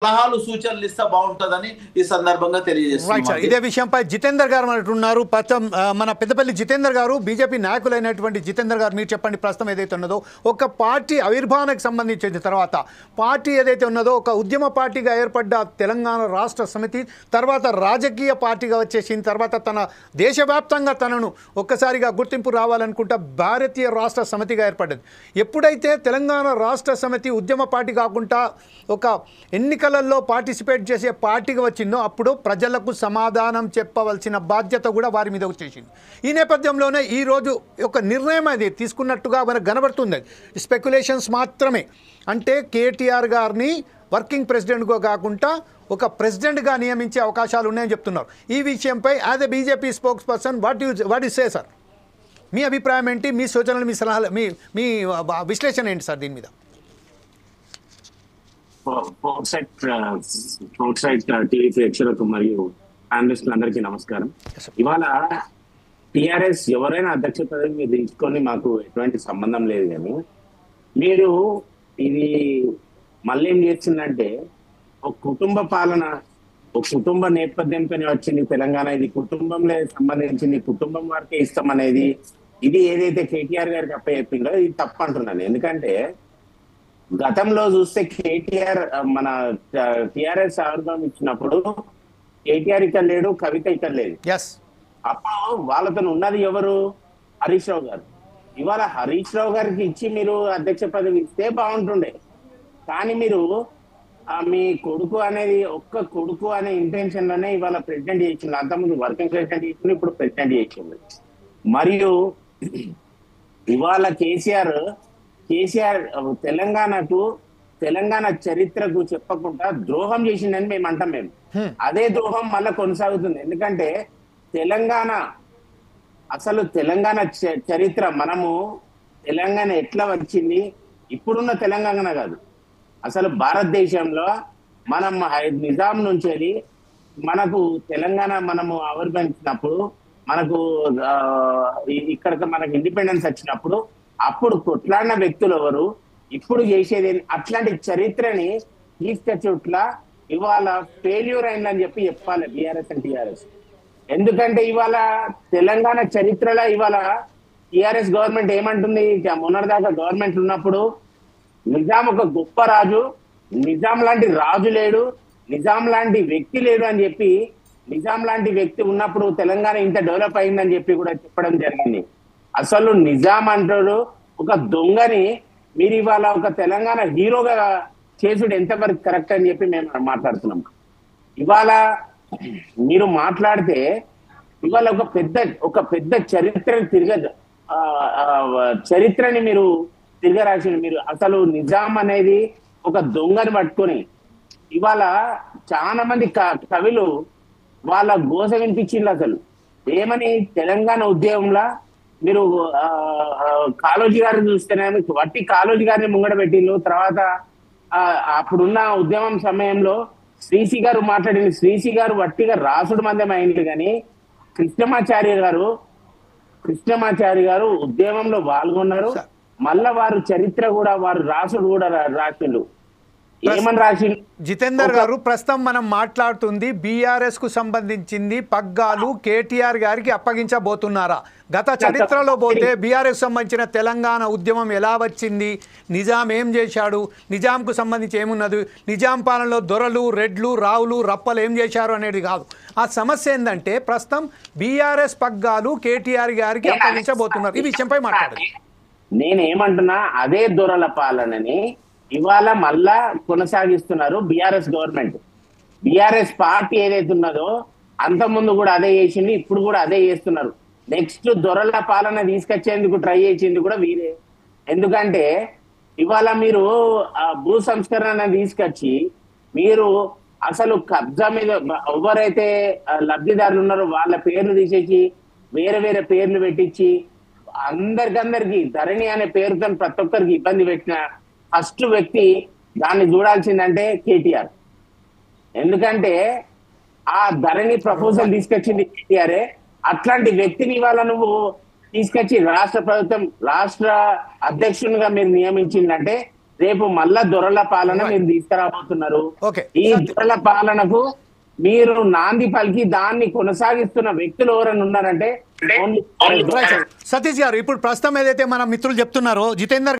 సలహాలు సూచనలు ఇస్తే బాగుంటుందని ఈ సందర్భంగా తెలియజేస్తున్నాం. ఇదే విషయంపై జితేందర్ గారు అంటున్నారు. ప్రస్తుతం మన పెద్దపల్లి జితేందర్ గారు, బీజేపీ నాయకులైనటువంటి జితేందర్ గారు, మీరు చెప్పండి, ప్రస్తుతం ఏదైతే ఉన్నదో ఒక పార్టీ ఆవిర్భావానికి సంబంధించిన తర్వాత పార్టీ ఏదైతే ఉన్నదో ఒక ఉద్యమ పార్టీగా ఏర్పడ్డ తెలంగాణ రాష్ట్ర సమితి తర్వాత రాజకీయ పార్టీగా వచ్చేసిన తర్వాత తన దేశవ్యాప్తంగా తనను ఒక్కసారిగా గుర్తింపు రావాలనుకుంటా భారతీయ రాష్ట్ర సమితిగా ఏర్పడ్డది. ఎప్పుడైతే తెలంగాణ రాష్ట్ర సమితి ఉద్యమ పార్టీ కాకుండా ఒక ఎన్నికలలో పార్టిసిపేట్ చేసే పార్టీగా వచ్చిందో అప్పుడు ప్రజలకు సమాధానం చెప్పవలసిన బాధ్యత కూడా వారి మీద వచ్చేసింది. ఈ నేపథ్యంలోనే ఈరోజు ఒక నిర్ణయం అది తీసుకున్నట్టుగా మనకు కనబడుతుంది. స్పెక్యులేషన్స్ మాత్రమే. అంటే కేటీఆర్ గారిని వర్కింగ్ ప్రెసిడెంట్గా కాకుండా ఒక ప్రెసిడెంట్గా నియమించే అవకాశాలు ఉన్నాయని చెప్తున్నారు. ఈ విషయంపై as a BJP spokesperson what you say sir? మీ అభిప్రాయం ఏంటి? మీ సూచనలు, మీ సలహాలు, మీ విశ్లేషణ ఏంటి సార్ దీని మీద? టీవీ ప్రేక్షకులకు మరియు అనలిస్టులందరికీ నమస్కారం. ఇవాళ టిఆర్ఎస్ ఎవరైనా అధ్యక్ష పదవి మీరు తీసుకొని మాకు ఎటువంటి సంబంధం లేదు, కానీ మీరు ఇది మళ్ళీ ఏం చేస్తుందంటే ఒక కుటుంబ పాలన, ఒక కుటుంబ నేపథ్యంతోనే వచ్చింది తెలంగాణ. ఇది కుటుంబంలో సంబంధించింది, కుటుంబం వారికే ఇష్టం అనేది ఇది ఏదైతే కేటీఆర్ గారికి అప్పచెప్పిందో ఇది తప్పు అంటున్నాను. ఎందుకంటే గతంలో చూస్తే కేటీఆర్ మన టిఆర్ఎస్ ఆవిర్భావం ఇచ్చినప్పుడు కేటీఆర్ ఇక్కడ లేడు, కవిత ఇక్కడ లేదు. అప్పుడు వాళ్ళతో ఉన్నది ఎవరు? హరీష్ రావు గారు. ఇవాళ హరీష్ రావు గారికి ఇచ్చి మీరు అధ్యక్ష పదవి ఇస్తే బాగుంటుండే, కానీ మీరు మీ కొడుకు అనేది ఒక్క కొడుకు అనే ఇంటెన్షన్ లోనే ఇవాళ ప్రెసిడెంట్ చేసింది. అంతకుముందు వర్కింగ్ ప్రెసిడెంట్ చేసింది, ఇప్పుడు ప్రెసిడెంట్ చేసింది. మరియు ఇవాళ కేసీఆర్ తెలంగాణకు, తెలంగాణ చరిత్రకు చెప్పకుండా ద్రోహం చేసిందని మేము అంటాం. మేము అదే ద్రోహం మళ్ళా కొనసాగుతుంది. ఎందుకంటే అసలు తెలంగాణ చరిత్ర, మనము తెలంగాణ ఎట్లా వచ్చింది, ఇప్పుడున్న తెలంగాణ కాదు, అసలు భారతదేశంలో మనం నిజాం నుంచి మనకు తెలంగాణ మనము ఆవిర్భవించినప్పుడు, మనకు మనకు ఇండిపెండెన్స్ వచ్చినప్పుడు అప్పుడు కొట్లాడిన వ్యక్తులు ఎవరు, ఇప్పుడు చేసేది అట్లాంటి చరిత్రని తీసుకొచ్చుట్ల ఇవాళ ఫెయిల్యూర్ అయిందని చెప్పాలి బీఆర్ఎస్ అండ్ టీఆర్ఎస్. ఎందుకంటే ఇవాళ తెలంగాణ చరిత్రలో ఇవాళ టీఆర్ఎస్ గవర్నమెంట్ ఏమంటుంది, మొన్నటిదాకా గవర్నమెంట్ ఉన్నప్పుడు నిజాం ఒక గొప్ప రాజు, నిజాం లాంటి రాజు లేడు, నిజాం లాంటి వ్యక్తి లేడు అని చెప్పి, నిజాం లాంటి వ్యక్తి ఉన్నప్పుడు తెలంగాణ ఇంత డెవలప్ అయిందని చెప్పి కూడా చెప్పడం జరిగింది. అసలు నిజాం అంటాడు ఒక దొంగని మీరు ఇవాళ ఒక తెలంగాణ హీరోగా చేసుడు ఎంతవరకు కరెక్ట్ అని చెప్పి మేము మాట్లాడుతున్నాం. ఇవాళ మీరు మాట్లాడితే ఇవాళ ఒక పెద్ద చరిత్రని మీరు తిరగరాసింది. మీరు అసలు నిజాం అనేది ఒక దొంగని పట్టుకొని ఇవాళ చాలా మంది కవులు వాళ్ళ గోస వినిపించింది. అసలు ఏమని తెలంగాణ ఉద్యమంలో మీరు కాళోజీ గారిని చూస్తేనే వట్టి కాళోజీ గారిని ముంగడ పెట్టిండ్రు. తర్వాత అప్పుడున్న ఉద్యమం సమయంలో శ్రీశ్రీ గారు మాట్లాడింది, శ్రీశ్రీ గారు వట్టిగా రాసుడు మందం అయింది, కానీ కృష్ణమాచార్య గారు ఉద్యమంలో పాల్గొన్నారు. మళ్ళా వారు చరిత్ర కూడా, వారు రాసుడు కూడా రాసిండు. ఏమని రాసిండు? జితేందర్ గారు, ప్రస్తుతం మనం మాట్లాడుతుంది బీఆర్ఎస్ కు సంబంధించింది. పగ్గాలు కేటీఆర్ గారికి అప్పగించబోతున్నారా? గత చరిత్రలో పోతే బీఆర్ఎస్ సంబంధించిన తెలంగాణ ఉద్యమం ఎలా వచ్చింది, నిజాం ఏం చేశాడు, నిజాంకు సంబంధించి ఏమున్నది, నిజాం పాలనలో దొరలు, రెడ్లు, రావులు, రప్పలు ఏం చేశారు అనేది కాదు. ఆ సమస్య ఏంటంటే ప్రస్తుతం బీఆర్ఎస్ పగ్గాలు కేటీఆర్ గారికి అప్పగించబోతున్నారు. ఈ విషయంపై మాట్లాడారు. నేనేమంటున్నా, అదే దొరల పాలనని ఇవాళ మళ్ళా కొనసాగిస్తున్నారు బీఆర్ఎస్ గవర్నమెంట్. బీఆర్ఎస్ పార్టీ ఏదైతే ఉన్నదో అంత ముందు కూడా అదే చేసింది, ఇప్పుడు కూడా అదే చేస్తున్నారు. నెక్స్ట్ దొరల పాలన తీసుకొచ్చేందుకు ట్రై చేసింది కూడా వీరే. ఎందుకంటే ఇవాళ మీరు భూ సంస్కరణ తీసుకొచ్చి మీరు అసలు కబ్జా మీద ఎవరైతే లబ్ధిదారులు ఉన్నారో వాళ్ళ పేర్లు తీసేసి వేరే వేరే పేర్లు పెట్టించి అందరికీ ధరణి అనే పేరుతో ప్రతి ఒక్కరికి ఇబ్బంది పెట్టిన ఫస్ట్ వ్యక్తి దాన్ని చూడాల్సిందంటే కేటీఆర్. ఎందుకంటే ఆ ధరణి ప్రపోజల్ తీసుకొచ్చింది కేటీఆరే. అట్లాంటి వ్యక్తిని ఇవాళ నువ్వు తీసుకొచ్చి రాష్ట్ర ప్రభుత్వం రాష్ట్ర అధ్యక్షునిగా మీరు నియమించిందంటే రేపు మళ్ళా దొరల పాలన మీరు తీసుకురాబోతున్నారు. ఓకే. ఈ దొరల పాలనకు మీరు నాంది పలికి దాన్ని కొనసాగిస్తున్న వ్యక్తులు ఎవరైనా ఉన్నారంటే సతీష్ గారు, ఇప్పుడు ప్రస్తుతం ఏదైతే మన మిత్రులు చెప్తున్నారో జితేందర్